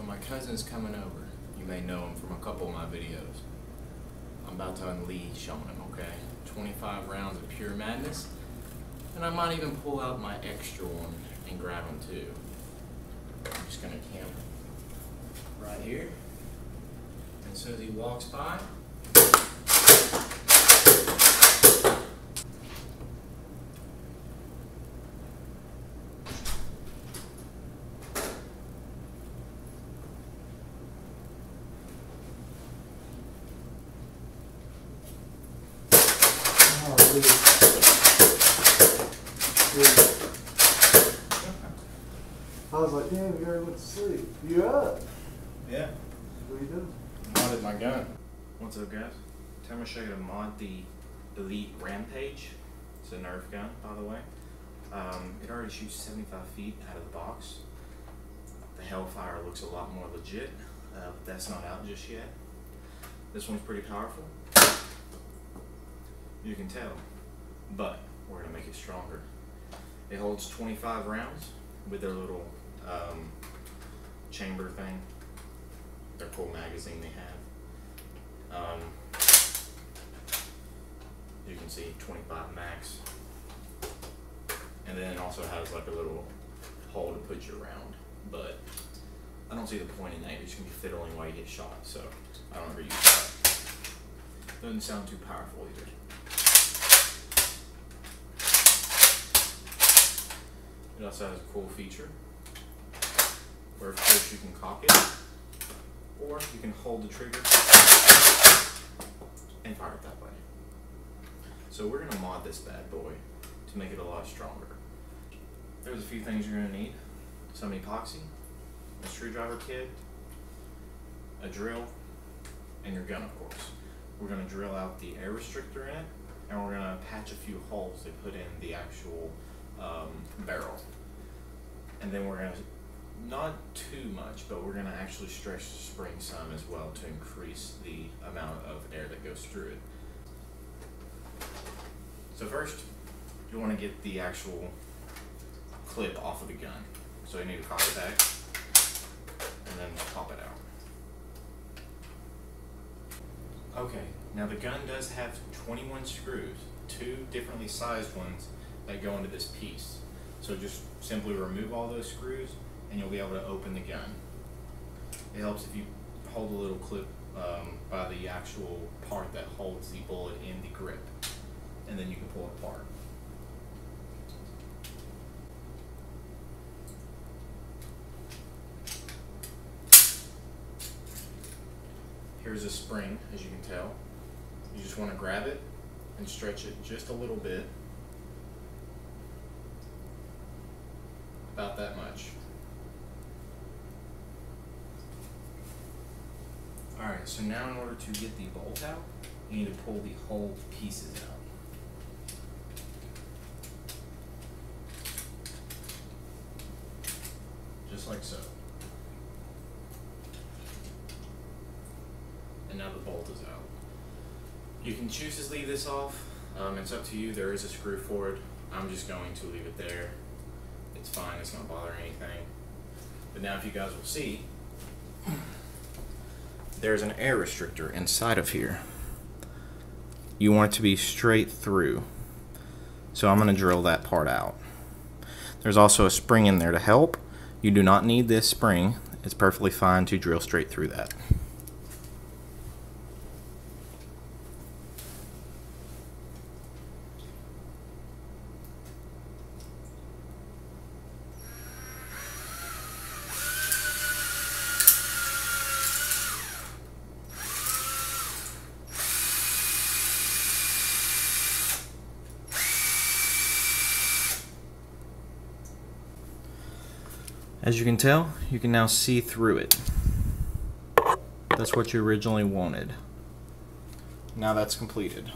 my cousin's coming over. You may know him from a couple of my videos. I'm about to unleash on him, okay? 25 rounds of pure madness. And I might even pull out my extra one and grab him too. I'm just gonna camp right here. And as soon as he walks by, I was like, damn, you already went to sleep. You up? yeah. What are you doing? Modded my gun. What's up, guys? Today I'm gonna show you how to mod the Elite Rampage. It's a Nerf gun, by the way. It already shoots 75 feet out of the box. The Hellfire looks a lot more legit, but that's not out just yet. This one's pretty powerful. You can tell, but we're gonna make it stronger. It holds 25 rounds with their little chamber thing. Their cool magazine they have. You can see 25 max. And then it also has like a little hole to put your round. But I don't see the point in that. You're just gonna be fiddling while you get shot, so I don't ever use that. Doesn't sound too powerful either. It also has a cool feature where, of course, you can cock it, or you can hold the trigger and fire it that way. So we're going to mod this bad boy to make it a lot stronger. There's a few things you're going to need. Some epoxy, a screwdriver kit, a drill, and your gun, of course. We're going to drill out the air restrictor in it, and we're going to patch a few holes to put in the actual barrel. And then we're going to, not too much, but we're going to actually stretch the spring some as well to increase the amount of air that goes through it. So first, you want to get the actual clip off of the gun. So you need to pop it back and then pop it out. Okay, now the gun does have 21 screws, 2 differently sized ones that go into this piece. So just simply remove all those screws and you'll be able to open the gun. It helps if you hold a little clip by the actual part that holds the bullet in the grip, and then you can pull it apart. Here's a spring, as you can tell. You just want to grab it and stretch it just a little bit. About that much. Alright, so now in order to get the bolt out, you need to pull the whole pieces out. Just like so. And now the bolt is out. You can choose to leave this off. It's up to you. There is a screw for it. I'm just going to leave it there. It's fine, it's not bothering anything. But now if you guys will see, there's an air restrictor inside of here. You want it to be straight through. So I'm going to drill that part out. There's also a spring in there to help. You do not need this spring. It's perfectly fine to drill straight through that. As you can tell, you can now see through it. That's what you originally wanted. Now that's completed.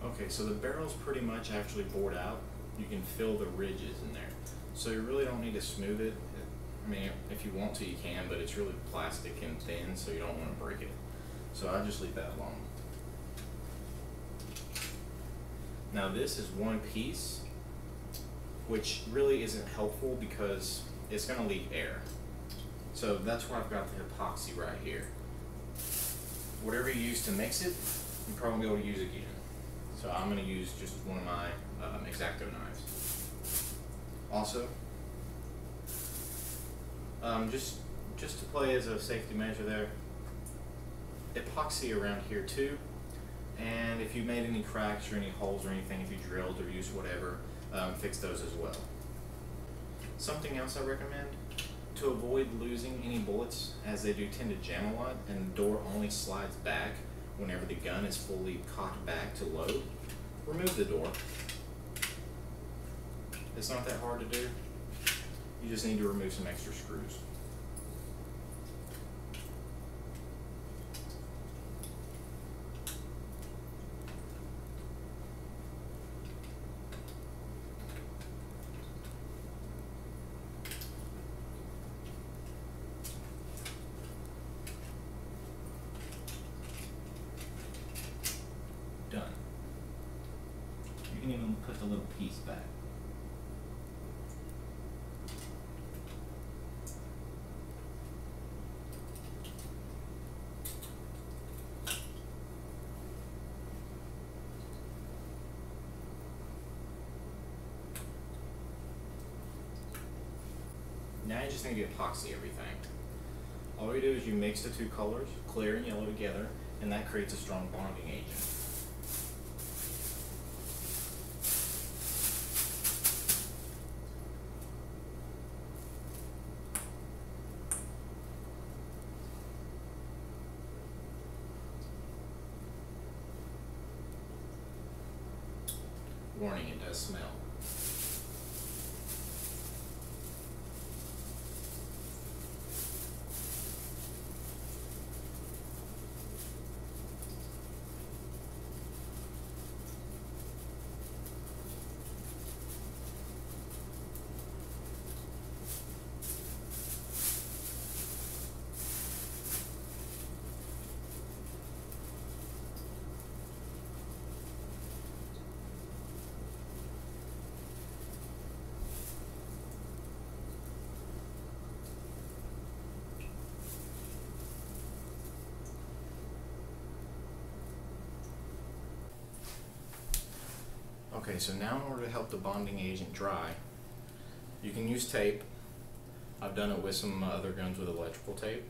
Okay, so the barrel's pretty much actually bored out. You can feel the ridges in there. So you really don't need to smooth it. I mean, if you want to, you can, but it's really plastic and thin, so you don't want to break it. So I just leave that alone. Now this is one piece, which really isn't helpful because it's going to leak air. So that's where I've got the epoxy right here. Whatever you use to mix it, you're probably going to be able to use again. So I'm going to use just one of my X-Acto knives. Also, just to play as a safety measure there, epoxy around here too. And if you made any cracks or any holes or anything, if you drilled or used whatever, fix those as well. Something else I recommend, to avoid losing any bullets, as they do tend to jam a lot and the door only slides back whenever the gun is fully cocked back to load, remove the door. It's not that hard to do. You just need to remove some extra screws. Done. You can even put the little piece back. Now you just need to epoxy everything. All you do is you mix the two colors, clear and yellow together, and that creates a strong bonding agent. Warning, it does smell. Okay, so now in order to help the bonding agent dry, you can use tape. I've done it with some other guns with electrical tape.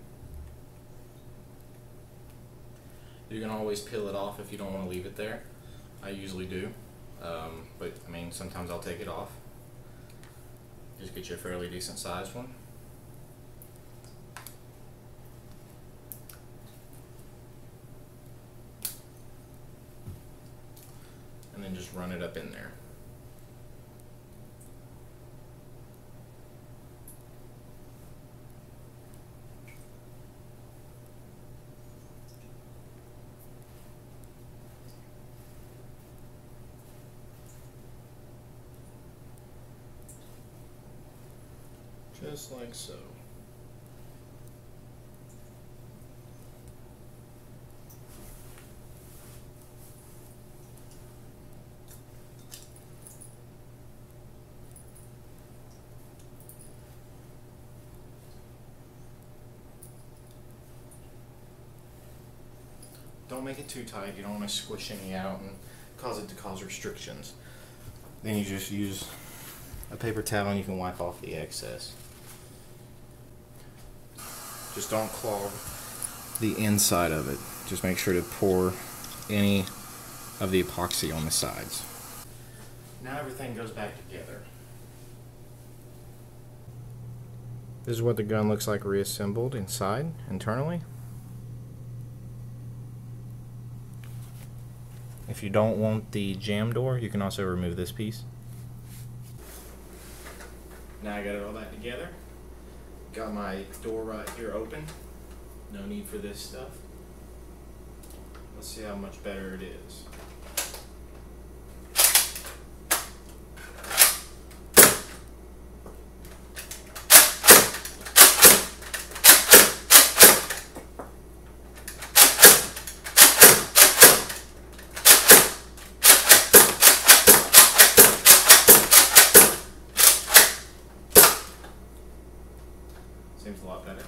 You can always peel it off if you don't want to leave it there. I usually do, but I mean sometimes I'll take it off. Just get you a fairly decent sized one. And then just run it up in there. Just like so. Don't make it too tight. You don't want to squish any out and cause it to cause restrictions. Then you just use a paper towel and you can wipe off the excess. Just don't clog the inside of it. Just make sure to pour any of the epoxy on the sides. Now everything goes back together. This is what the gun looks like reassembled inside, internally. If you don't want the jam door, you can also remove this piece. Now I got it all back together. Got my door right here open. No need for this stuff. Let's see how much better it is. Seems a lot better.